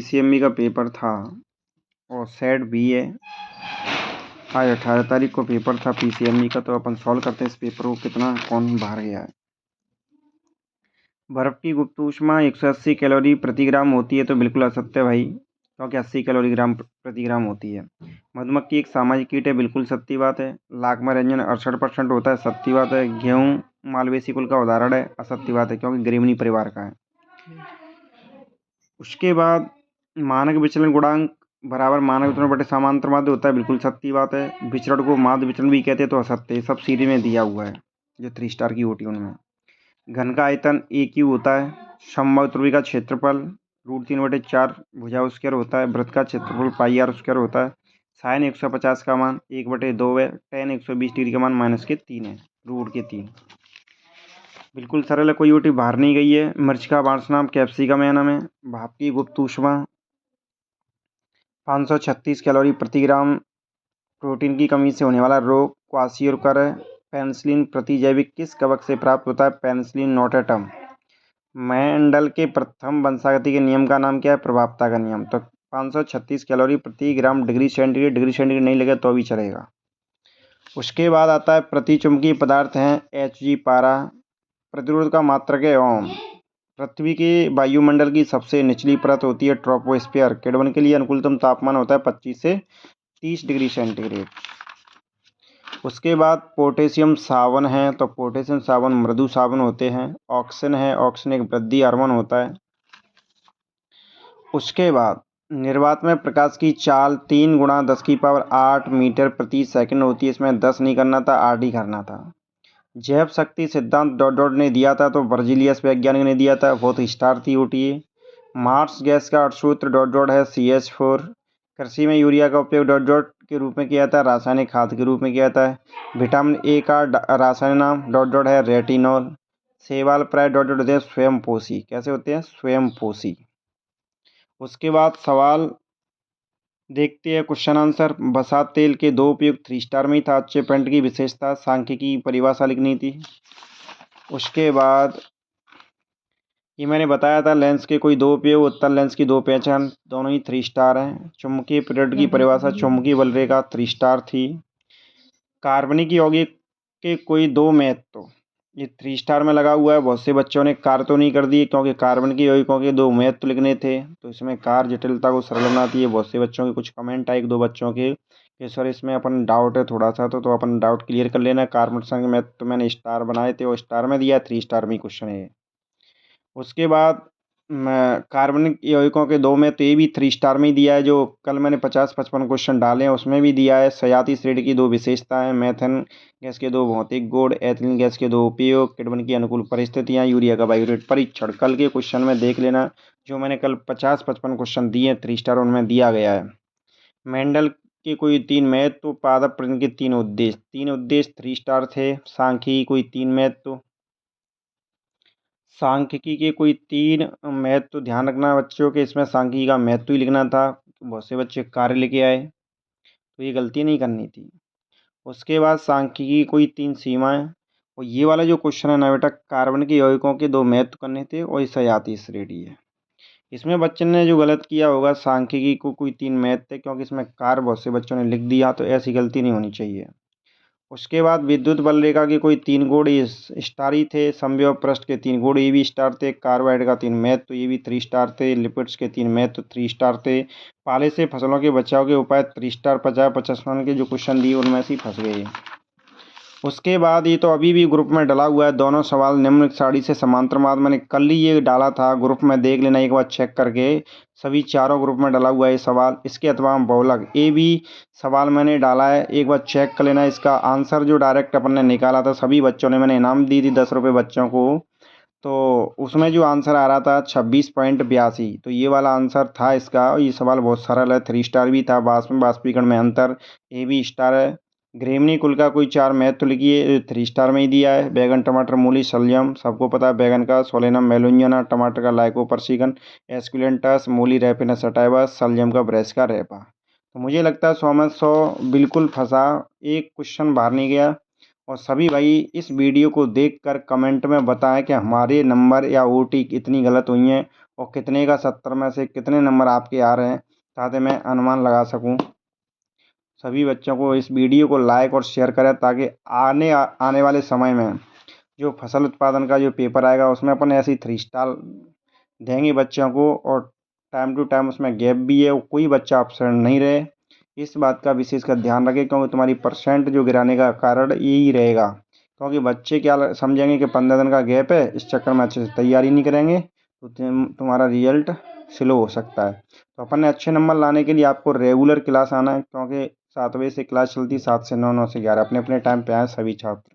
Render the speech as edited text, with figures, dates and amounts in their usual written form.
PCMB का paper था और सेट भी है। आज 18 तारीख को पेपर था पीसीएमबी का, तो अपन सॉल्व करते हैं इस पेपर को, कितना कौन बाहर गया है। बर्फ की गुप्त ऊष्मा 180 कैलोरी प्रति ग्राम होती है, तो बिल्कुल असत्य भाई, क्योंकि 80 कैलोरी ग्राम प्रति ग्राम होती है। मधुमक्खी एक सामाजिक कीट है, बिल्कुल सत्य बात है। लाख में रंजन 68% होता है, सत्य बात है। गेहूँ मालवेसी कुल का उदाहरण है, असत्य बात है, क्योंकि ग्रेमनी परिवार का है। उसके बाद मानक विचलन गुणांक बराबर मानक विचलन बटे समांतर माध्य होता है, बिल्कुल सत्य बात है। विचरण को माध्य विचलन भी कहते हैं, तो असत्य है। सब सीरीज में दिया हुआ है, जो 3 स्टार की होती है उनमें। घन का आयतन AQ होता है। समबाहु त्रिभुज का क्षेत्रफल √3/4 भुजा स्क्वायर होता है। वृत्त का क्षेत्रफल πr स्क्वायर होता है। साइन 150 का मान 1/2 है। tan 120 डिग्री का मान -3 है, √3। बिल्कुल सरल है, कोई यूटी बाहर नहीं गई है। मिर्च का वार्षनाम कैप्सिकम एनम है। भाप की गुप्त ऊष्मा 536 कैलोरी प्रति ग्राम। प्रोटीन की कमी से होने वाला रोग क्वासियोकर है। पेनिसिलिन प्रतिजैविक किस कवक से प्राप्त होता है? Penicillin notatum. मेंडल के प्रथम वंशागति के नियम का नाम क्या है? प्रभावता का नियम। तो 536 कैलोरी प्रति ग्राम डिग्री सेंटीग्रेड नहीं लगे तो भी चलेगा। उसके बाद आता है प्रतिचुंबकीय पदार्थ हैं Hg पारा। प्रतिरोध का मात्रक है ओम। पृथ्वी के वायुमंडल की सबसे निचली परत होती है ट्रोपोस्फीयर। किण्वन के लिए अनुकूलतम तापमान होता है 25 से 30 डिग्री सेंटीग्रेड। उसके बाद पोटेशियम सावन है, तो पोटेशियम सावन मृदु सावन होते हैं। ऑक्सीजन है, ऑक्सीजन एक वृद्धि हार्मोन होता है। उसके बाद निर्वात में प्रकाश की चाल 3 × 10⁸ मीटर प्रति सेकंड होती है। इसमें 10 नहीं करना था, 8 ही करना था। जैव शक्ति सिद्धांत डॉट ने दिया था, तो वर्जिलियस वैज्ञानिक ने दिया था, बहुत स्टार थी होती। मार्स गैस का सूत्र डॉट है CH4। कृषि में यूरिया का उपयोग डॉट के रूप में किया जाता है, रासायनिक खाद के रूप में किया जाता है। विटामिन A का रासायनिक नाम डॉट है रेटिनॉल। शैवाल प्राय डॉट होते हैं स्वयंपोषी। कैसे होते हैं? स्वयंपोषी। उसके बाद सवाल देखते हैं, क्वेश्चन आंसर। बसा तेल के 2 उपयोग 3 स्टार में था। अच्छे पेंट की विशेषता सांख्यिकी परिभाषा लिखनी थी। उसके बाद ये मैंने बताया था, लेंस के कोई 2 उपयोग, उत्तल लेंस की 2 पहचान, दोनों ही 3 स्टार हैं। चुंबकीय पीरियड की परिभाषा चुंबकीय बल रेखा 3 स्टार थी। कार्बनिक यौगिक के कोई 2 महत्व, ये 3 स्टार में लगा हुआ है। बहुत से बच्चों ने कार तो नहीं कर दिए, क्योंकि कार्बन के यौगिकों के 2 महत्व लिखने थे, तो इसमें कार जटिलता को सरल बनाती है। बहुत से बच्चों के कुछ कमेंट आए, 1-2 बच्चों के कि सर इसमें अपन डाउट है थोड़ा सा, तो अपन डाउट क्लियर कर लेना। कार्बन संग महत्व तो मैंने स्टार बनाए थे, और स्टार में दिया 3 स्टार में क्वेश्चन है। उसके बाद कार्बनिक यौगिकों के 2 में तो ये भी 3 स्टार में ही दिया है, जो कल मैंने 50-55 क्वेश्चन डाले हैं उसमें भी दिया है। सयाती श्रेणी की 2 विशेषताएं, मेथेन गैस के 2 भौतिक गुण, एथिलीन गैस के 2 उपयोग, किण्वन की अनुकूल परिस्थितियां, यूरिया का बायोरेट परीक्षण। कल के क्वेश्चन में देख लेना, जो मैंने कल 50-55 क्वेश्चन दिए 3 स्टार, उनमें दिया गया है। मेंडल के कोई 3 महत्व, पादप प्रजनन के 3 उद्देश्य, 3 उद्देश्य 3 स्टार थे। सांख्यिकी कोई 3 महत्व, सांख्यिकी के कोई 3 महत्व ध्यान रखना बच्चों के, इसमें सांख्यिकी का महत्व ही लिखना था। बहुत से बच्चे कार्य लेके आए, तो ये गलती नहीं करनी थी। उसके बाद सांख्यिकी कोई 3 सीमाएं, और ये वाला जो क्वेश्चन है ना बेटा, कार्बन के यौगिकों के 2 महत्व करने थे, और सयाती श्रेणी है। इसमें बच्चे ने जो गलत किया होगा, सांख्यिकी को कोई 3 महत्व है, क्योंकि इसमें कार्य बहुत से बच्चों ने लिख दिया, तो ऐसी गलती नहीं होनी चाहिए। उसके बाद विद्युत बल रेखा के कोई 3 गुण स्टार ही थे। समव्यव पृष्ठ के 3 गुण, ये भी स्टार थे। कार्बाइड का 3 महत्व, ये भी 3 स्टार थे। लिपिड्स के 3 महत्व 3 स्टार थे। पाले से फसलों के बचाव के उपाय 3 स्टार। 50-55 के जो क्वेश्चन दिए उनमें से फंस गए। उसके बाद ये तो अभी भी ग्रुप में डाला हुआ है, दोनों सवाल निम्न सारणी से समांतर माध्य, मैंने कल ही ये डाला था ग्रुप में, देख लेना एक बार चेक करके। सभी चारों ग्रुप में डाला हुआ है ये सवाल। इसके अथवा बहुलक ये भी सवाल मैंने डाला है, एक बार चेक कर लेना। इसका आंसर जो डायरेक्ट अपन ने निकाला था, सभी बच्चों ने, मैंने इनाम दी थी 10 रुपये बच्चों को, तो उसमें जो आंसर आ रहा था 26.82, तो ये वाला आंसर था इसका। ये सवाल बहुत सरल है, 3 स्टार भी था। बाष्पीकरण में अंतर, ये भी स्टार है। ग्रेमनी कुल का कोई 4 महत्व लिखिए, 3 स्टार में ही दिया है। बैगन, टमाटर, मूली, शलजम, सबको पता है बैगन का सोलेनम मेलुंजना, टमाटर का लाइकोपर्सिकन, एस्कुलेंटस, मूली रैपिनस सटाइवा, शलजम का ब्रेस्का रेपा। तो मुझे लगता है 100 में 100 बिल्कुल फंसा, एक क्वेश्चन बाहर नहीं गया। और सभी भाई इस वीडियो को देखकर कमेंट में बताएं कि हमारे नंबर या OT इतनी गलत हुई हैं, और कितने का 70 में से कितने नंबर आपके आ रहे हैं, ताकि मैं अनुमान लगा सकूं। सभी बच्चों को इस वीडियो को लाइक और शेयर करें, ताकि आने वाले समय में जो फसल उत्पादन का जो पेपर आएगा उसमें अपन ऐसी 3 स्टार देंगे बच्चों को, और टाइम टू टाइम उसमें गैप भी है, और कोई बच्चा एब्सेंट नहीं रहे। इस बात का विशेष कर ध्यान रखें, क्योंकि तुम्हारी परसेंट जो गिराने का कारण यही रहेगा, क्योंकि बच्चे क्या समझेंगे कि 15 दिन का गैप है, इस चक्कर में अच्छे से तैयारी नहीं करेंगे, तो तुम्हारा रिजल्ट स्लो हो सकता है। तो अपन ने अच्छे नंबर लाने के लिए आपको रेगुलर क्लास आना है, क्योंकि 7 बजे से क्लास चलती है, 7 से 9, 9 से 11, अपने अपने टाइम पे आए सभी छात्र।